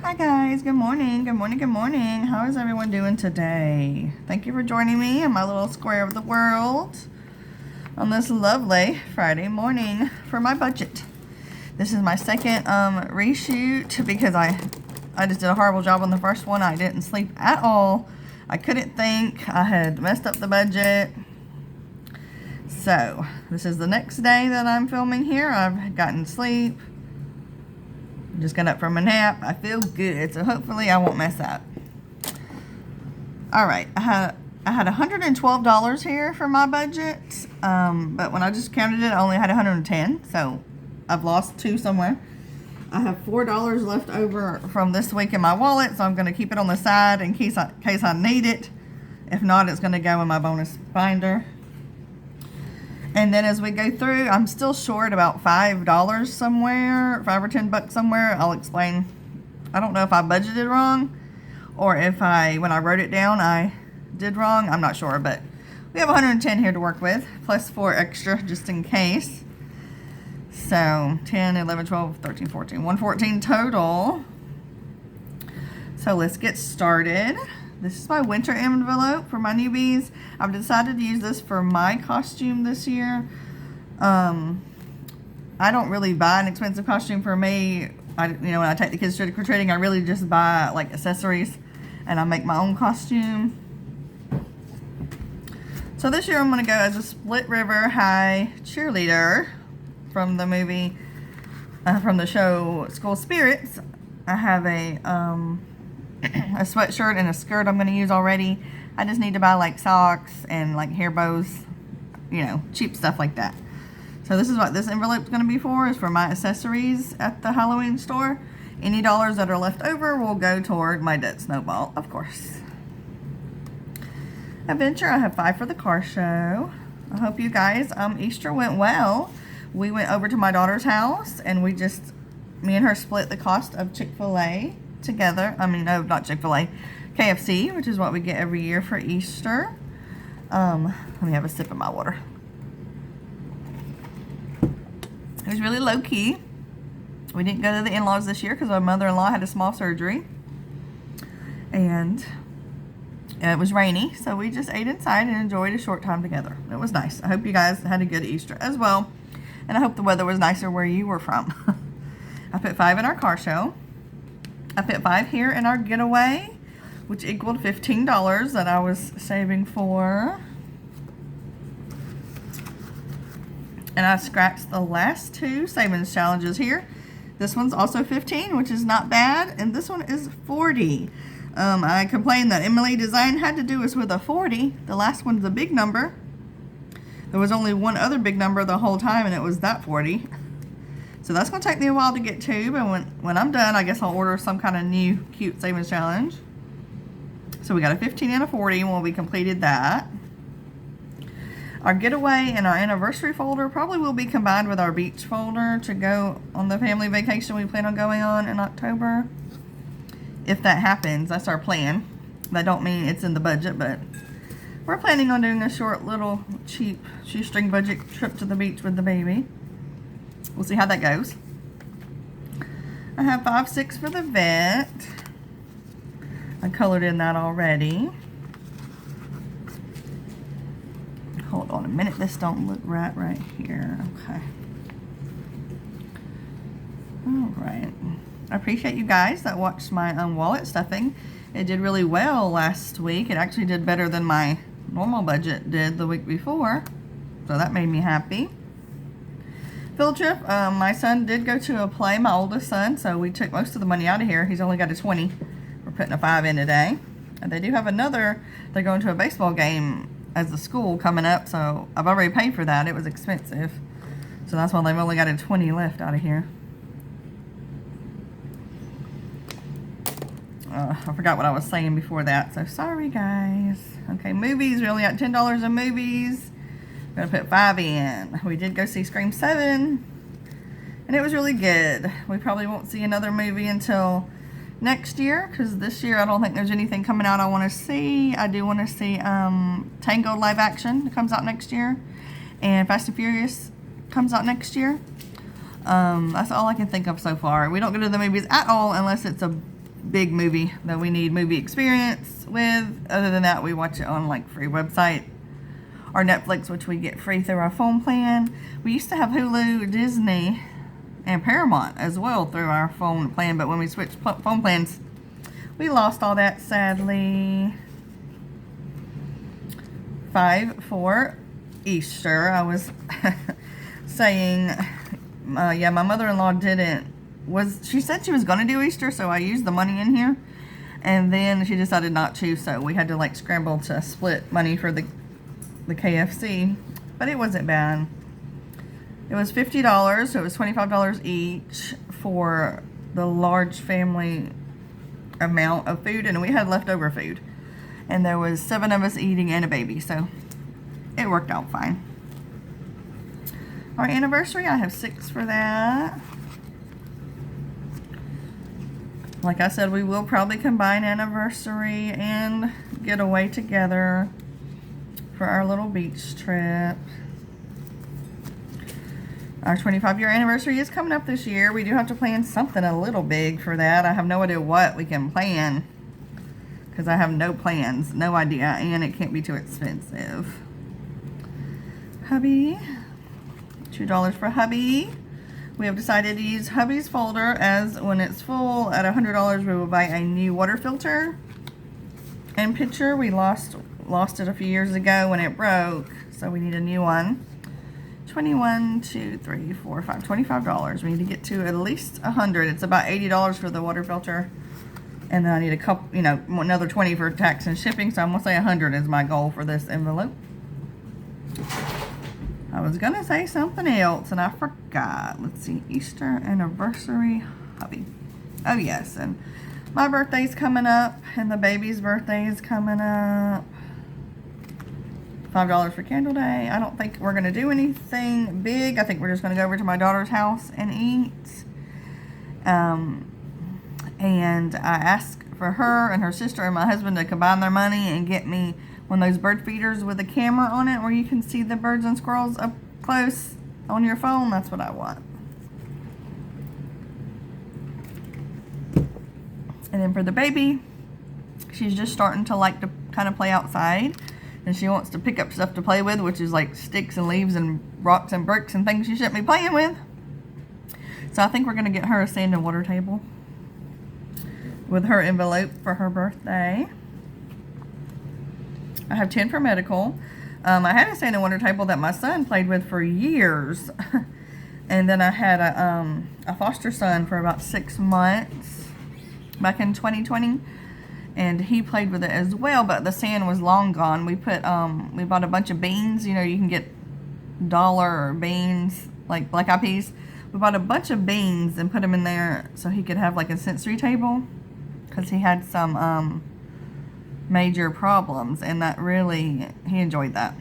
Hi guys, good morning, good morning, good morning. How is everyone doing today? Thank you for joining me in my little square of the world on this lovely Friday morning for my budget. This is my second reshoot because I just did a horrible job on the first one. I didn't sleep at all. I couldn't think. I had messed up the budget. So this is the next day that I'm filming here. I've gotten sleep. Just got up from a nap. I feel good, so hopefully I won't mess up. All right, I had $112 here for my budget, but when I just counted it, I only had 110, so I've lost $2 somewhere. I have $4 left over from this week in my wallet, so I'm going to keep it on the side in case I need it. If not, it's going to go in my bonus binder. And then as we go through, I'm still short about $5 somewhere, 5 or 10 bucks somewhere. I'll explain. I don't know if I budgeted wrong or if when I wrote it down, I did wrong. I'm not sure, but we have 110 here to work with, plus 4 extra just in case. So 10, 11, 12, 13, 14, 114 total. So let's get started. This is my winter envelope for my newbies. I've decided to use this for my costume this year. I don't really buy an expensive costume for me. When I take the kids trick-or-treating, I really just buy like accessories and I make my own costume. So this year I'm going to go as a Split River High cheerleader from the movie, from the show School Spirits. I have a sweatshirt and a skirt I'm going to use already. I just need to buy like socks and like hair bows, cheap stuff like that. So this is what this envelope is going to be for, is for my accessories at the Halloween store. Any dollars that are left over will go toward my debt snowball, of course. Adventure, I have 5 for the car show. I hope you guys, Easter went well. We went over to my daughter's house and me and her split the cost of Chick-fil-A together. No, not Chick-fil-A, KFC, which is what we get every year for Easter. Let me have a sip of my water. It was really low-key. We didn't go to the in-laws this year because my mother-in-law had a small surgery. And it was rainy, so we just ate inside and enjoyed a short time together. It was nice. I hope you guys had a good Easter as well. And I hope the weather was nicer where you were from. I put 5 in our car show. I put 5 here in our getaway, which equaled $15 that I was saving for. And I scratched the last 2 savings challenges here. This one's also 15, which is not bad, and this one is 40. I complained that Emily Design had to do us with a 40. The last one's a big number. There was only one other big number the whole time, and it was that 40. So that's going to take me a while to get to, but when I'm done, I guess I'll order some kind of new cute savings challenge. So we got a 15 and a 40 when we completed that. Our getaway and our anniversary folder probably will be combined with our beach folder to go on the family vacation we plan on going on in October. If that happens, that's our plan. That don't mean it's in the budget, but we're planning on doing a short little cheap shoestring budget trip to the beach with the baby. We'll see how that goes. I have 5, 6 for the vet. I colored in that already. Hold on a minute. This don't look right here. Okay. All right. I appreciate you guys that watched my wallet stuffing. It did really well last week. It actually did better than my normal budget did the week before. So that made me happy. Field trip, my son did go to a play, my oldest son, so we took most of the money out of here. He's only got a 20. We're putting a 5 in today. And they do have they're going to a baseball game as a school coming up, so I've already paid for that. It was expensive. So that's why they've only got a 20 left out of here. I forgot what I was saying before that, so sorry guys. Okay, movies, we only got $10 in movies. I'm gonna put 5 in. We did go see Scream 7, and it was really good. We probably won't see another movie until next year, because this year I don't think there's anything coming out I want to see. I do want to see Tangled live action. It comes out next year, and Fast and Furious comes out next year. That's all I can think of so far. We don't go to the movies at all unless it's a big movie that we need movie experience with. Other than that, we watch it on like free website or Netflix, which we get free through our phone plan. We used to have Hulu, Disney, and Paramount as well through our phone plan, but when we switched phone plans, we lost all that, sadly. 5 for Easter. I was saying, yeah, my mother-in-law she said she was going to do Easter, so I used the money in here, and then she decided not to, so we had to like scramble to split money for the KFC, but it wasn't bad. It was $50, so it was $25 each for the large family amount of food, and we had leftover food. And there was 7 of us eating and a baby, so it worked out fine. Our anniversary, I have 6 for that. Like I said, we will probably combine anniversary and get away together for our little beach trip. Our 25-year anniversary is coming up this year. We do have to plan something a little big for that. I have no idea what we can plan because I have no plans, no idea, and it can't be too expensive. Hubby, $2 for hubby. We have decided to use hubby's folder as when it's full at $100 we will buy a new water filter and pitcher. We lost it a few years ago when it broke, so we need a new one. $25. We need to get to at least $100. It's about $80 for the water filter, and then I need a couple, another $20 for tax and shipping. So I'm gonna say $100 is my goal for this envelope. I was gonna say something else and I forgot. Let's see, Easter anniversary hubby. Oh yes, and my birthday's coming up, and the baby's birthday is coming up. $5 for Candle Day. I don't think we're going to do anything big. I think we're just going to go over to my daughter's house and eat. And I asked for her and her sister and my husband to combine their money and get me one of those bird feeders with a camera on it where you can see the birds and squirrels up close on your phone. That's what I want. And then for the baby, she's just starting to like to kind of play outside. And she wants to pick up stuff to play with, which is like sticks and leaves and rocks and bricks and things she shouldn't be playing with. So I think we're going to get her a sand and water table with her envelope for her birthday. I have 10 for medical. I had a sand and water table that my son played with for years. And then I had a foster son for about 6 months back in 2020. And he played with it as well, but the sand was long gone. We bought a bunch of beans. You can get dollar beans, like black eyed peas. We bought a bunch of beans and put them in there so he could have like a sensory table, because he had some major problems, and he enjoyed that.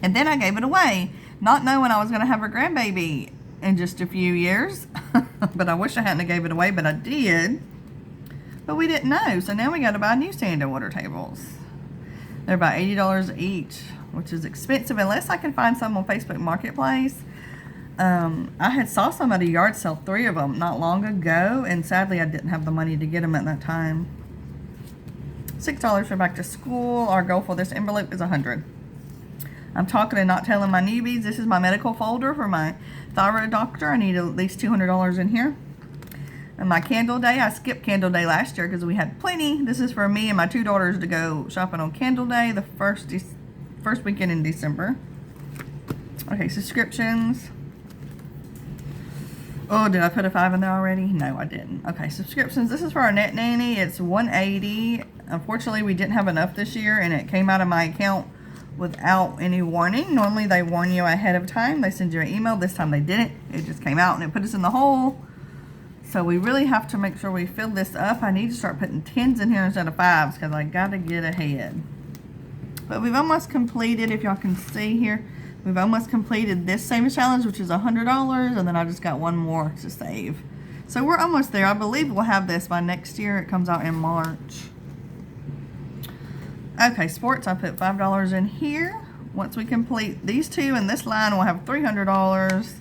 And then I gave it away, not knowing I was going to have a grandbaby in just a few years. But I wish I hadn't gave it away, but I did. But we didn't know, so now we got to buy new sand and water tables. They're about $80 each, which is expensive unless I can find some on Facebook Marketplace. I saw some at a yard sale, 3 of them, not long ago, and sadly I didn't have the money to get them at that time. $6 for back to school. Our goal for this envelope is $100. I'm talking and not telling my newbies. This is my medical folder for my thyroid doctor. I need at least $200 in here. And my Candle Day, I skipped Candle Day last year because we had plenty. This is for me and my 2 daughters to go shopping on Candle Day, the first weekend in December. Okay, subscriptions. Oh, did I put a 5 in there already? No, I didn't. Okay, subscriptions. This is for our Net Nanny. It's $180. Unfortunately, we didn't have enough this year, and it came out of my account without any warning. Normally, they warn you ahead of time. They send you an email. This time they didn't. It just came out, and it put us in the hole. So we really have to make sure we fill this up. I need to start putting 10s in here instead of 5s because I got to get ahead. But we've almost completed, if y'all can see here, we've almost completed this savings challenge, which is $100, and then I just got one more to save. So we're almost there. I believe we'll have this by next year. It comes out in March. Okay, sports, I put $5 in here. Once we complete these 2 in this line, we'll have $300.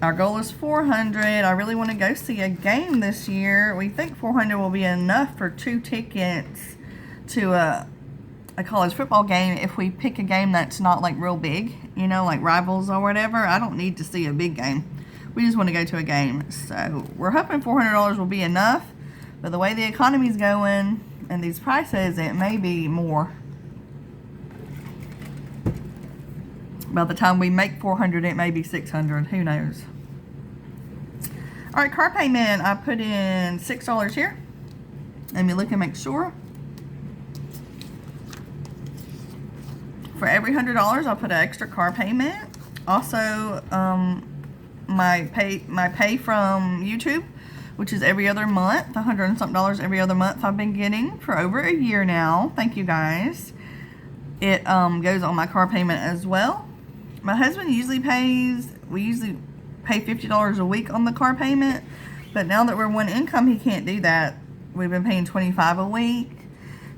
Our goal is 400. I really want to go see a game this year. We think 400 will be enough for 2 tickets to a college football game if we pick a game that's not like real big, you know, like rivals or whatever. I don't need to see a big game. We just want to go to a game. So we're hoping $400 will be enough. But the way the economy's going and these prices, it may be more. By the time we make 400, it may be 600. Who knows? All right, car payment. I put in $6 here. Let me look and make sure. For every $100, I'll put an extra car payment. Also, my pay from YouTube, which is every other month, $100 and something every other month I've been getting for over a year now. Thank you guys. It goes on my car payment as well. My husband usually pays, we usually pay $50 a week on the car payment, but now that we're one income, he can't do that. We've been paying $25 a week.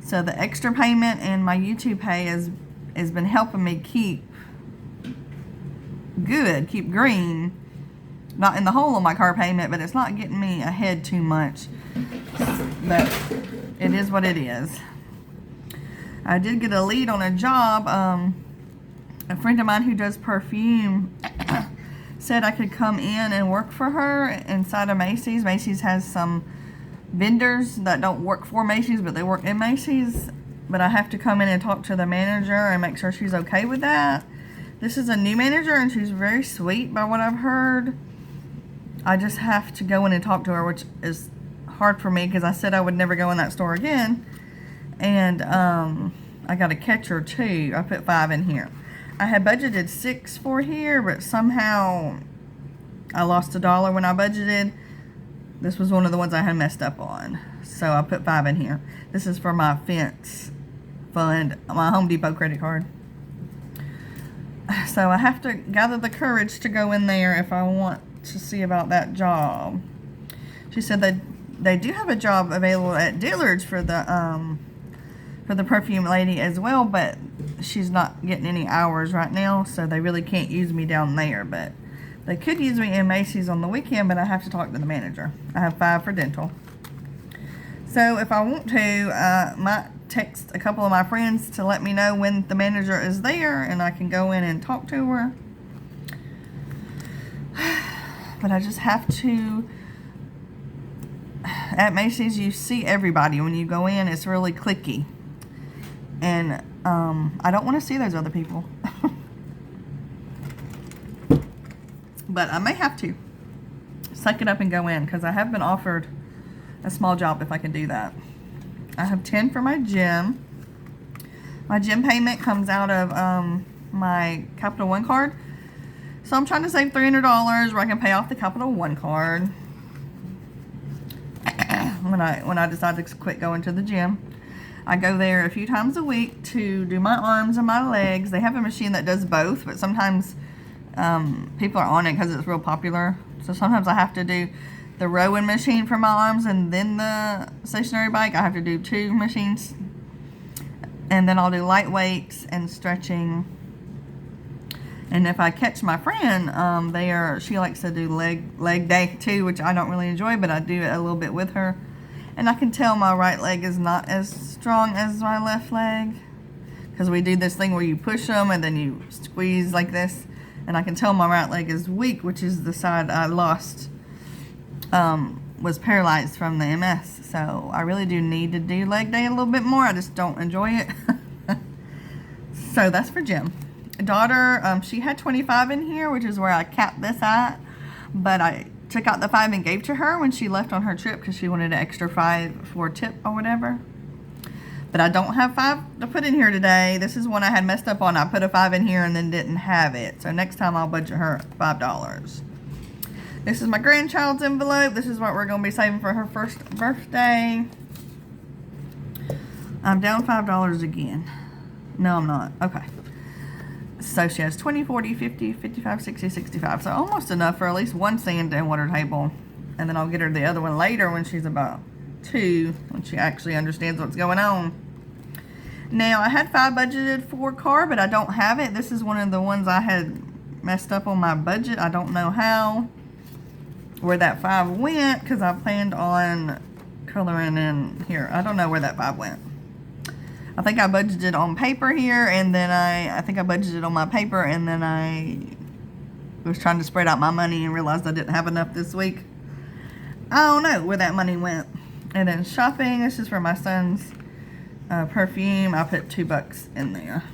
So the extra payment and my YouTube pay has been helping me keep good, keep green. Not in the hole on my car payment, but it's not getting me ahead too much. But it is what it is. I did get a lead on a job. A friend of mine who does perfume said I could come in and work for her inside of Macy's. Macy's has some vendors that don't work for Macy's, but they work in Macy's. But I have to come in and talk to the manager and make sure she's okay with that. This is a new manager, and she's very sweet by what I've heard. I just have to go in and talk to her, which is hard for me because I said I would never go in that store again. And I got a catcher too. I put 5 in here. I had budgeted 6 for here, but somehow I lost $1 when I budgeted. This was one of the ones I had messed up on. So I put 5 in here. This is for my fence fund, my Home Depot credit card. So I have to gather the courage to go in there if I want to see about that job. She said that they do have a job available at Dillard's for the perfume lady as well, but she's not getting any hours right now, so they really can't use me down there. But they could use me in Macy's on the weekend, but I have to talk to the manager. I have 5 for dental. So if I want to, I might text a couple of my friends to let me know when the manager is there, and I can go in and talk to her. But I just have to. At Macy's, you see everybody when you go in. It's really cliquey. And I don't want to see those other people. But I may have to suck it up and go in, because I have been offered a small job if I can do that. I have 10 for my gym. My gym payment comes out of my Capital One card. So I'm trying to save $300 where I can pay off the Capital One card when I decide to quit going to the gym. I go there a few times a week to do my arms and my legs. They have a machine that does both, but sometimes people are on it because it's real popular. So sometimes I have to do the rowing machine for my arms and then the stationary bike. I have to do 2 machines. And then I'll do light weights and stretching. And if I catch my friend, she likes to do leg day too, which I don't really enjoy, but I do it a little bit with her. And I can tell my right leg is not as strong as my left leg, because we do this thing where you push them and then you squeeze like this. And I can tell my right leg is weak, which is the side I lost, was paralyzed from the MS. So I really do need to do leg day a little bit more. I just don't enjoy it. So that's for gym. Daughter, she had 25 in here, which is where I capped this at. But I took out the 5 and gave to her when she left on her trip, because she wanted an extra 5 for a tip or whatever. But I don't have 5 to put in here today. This is one I had messed up on. I put a 5 in here and then didn't have it. So next time I'll budget her $5. This is my grandchild's envelope. This is what we're going to be saving for her first birthday. I'm down $5 again. No, I'm not. Okay. So she has 20, 40, 50, 55, 60, 65. So almost enough for at least one sand and water table. And then I'll get her the other one later when she's about 2, when she actually understands what's going on. Now, I had 5 budgeted for car, but I don't have it. This is one of the ones I had messed up on my budget. I don't know how, where that 5 went, because I planned on coloring in here. I don't know where that 5 went. I think I budgeted on paper here, and then I think I budgeted on my paper, and then I was trying to spread out my money and realized I didn't have enough this week. I don't know where that money went. And then shopping, this is for my son's perfume. I put $2 in there.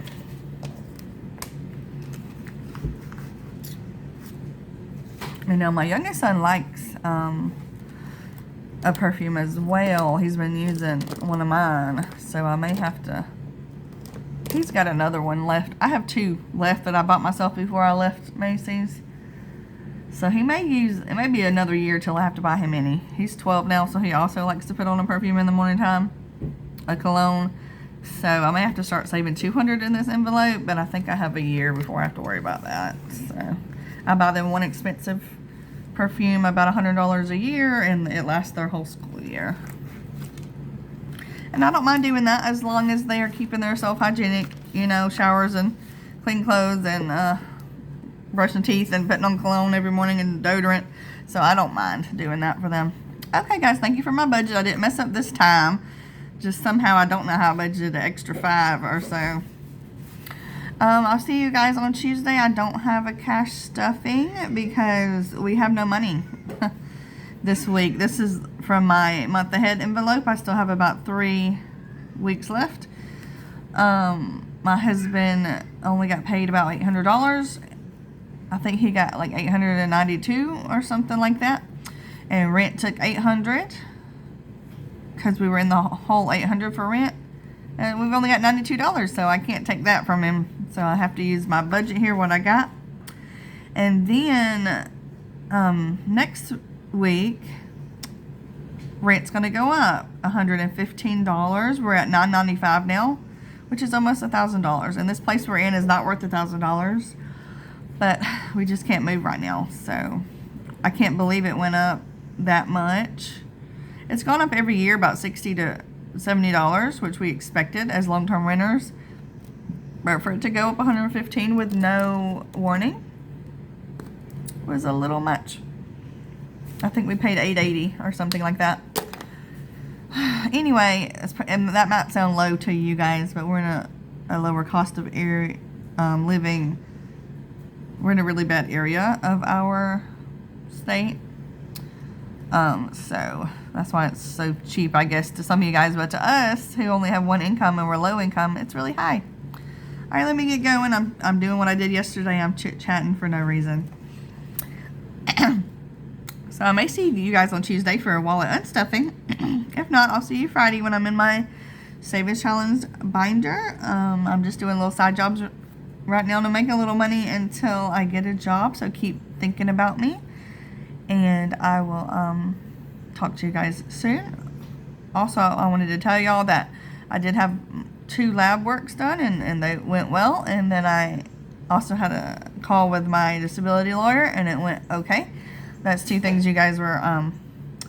You know, my youngest son likes a perfume as well. He's been using one of mine, so I may have to. He's got another one left. I have 2 left that I bought myself before I left Macy's. So he may use, it may be another year till I have to buy him any. He's 12 now, so he also likes to put on a perfume in the morning time, a cologne. So I may have to start saving $200 in this envelope, but I think I have a year before I have to worry about that. So I buy them one expensive perfume, about $100 a year, and it lasts their whole school year. And I don't mind doing that as long as they are keeping themselves hygienic, you know, showers and clean clothes and brushing teeth and putting on cologne every morning and deodorant. So I don't mind doing that for them. Okay, guys, thank you for my budget. I didn't mess up this time. Just somehow I don't know how I budgeted an extra 5 or so. I'll see you guys on Tuesday. I don't have a cash stuffing because we have no money this week. This is from my month ahead envelope. I still have about 3 weeks left. My husband only got paid about $800. I think he got like $892 or something like that. And rent took $800 because we were in the whole $800 for rent. And we've only got $92, so I can't take that from him. So I have to use my budget here, what I got. And then next week, rent's going to go up $115. We're at $995 now, which is almost $1,000. And this place we're in is not worth $1,000. But we just can't move right now. So I can't believe it went up that much. It's gone up every year about $60 to $70, which we expected as long-term renters. But for it to go up $115 with no warning was a little much. I think we paid $880 or something like that. Anyway, and that might sound low to you guys, but we're in a lower cost of area living. We're in a really bad area of our state. So that's why it's so cheap, I guess, to some of you guys. But to us, who only have one income and we're low income, it's really high. All right, let me get going. I'm doing what I did yesterday. I'm chit-chatting for no reason. So I may see you guys on Tuesday for a wallet unstuffing. If not, I'll see you Friday when I'm in my Savings Challenge binder. I'm just doing little side jobs right now to make a little money until I get a job, so keep thinking about me, and I will talk to you guys soon. Also, I wanted to tell y'all that I did have 2 lab works done, and they went well, and then I also had a call with my disability lawyer, and it went okay. That's 2 things you guys were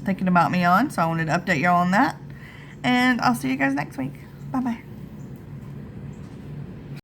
thinking about me on, so I wanted to update y'all on that, and I'll see you guys next week. Bye-bye.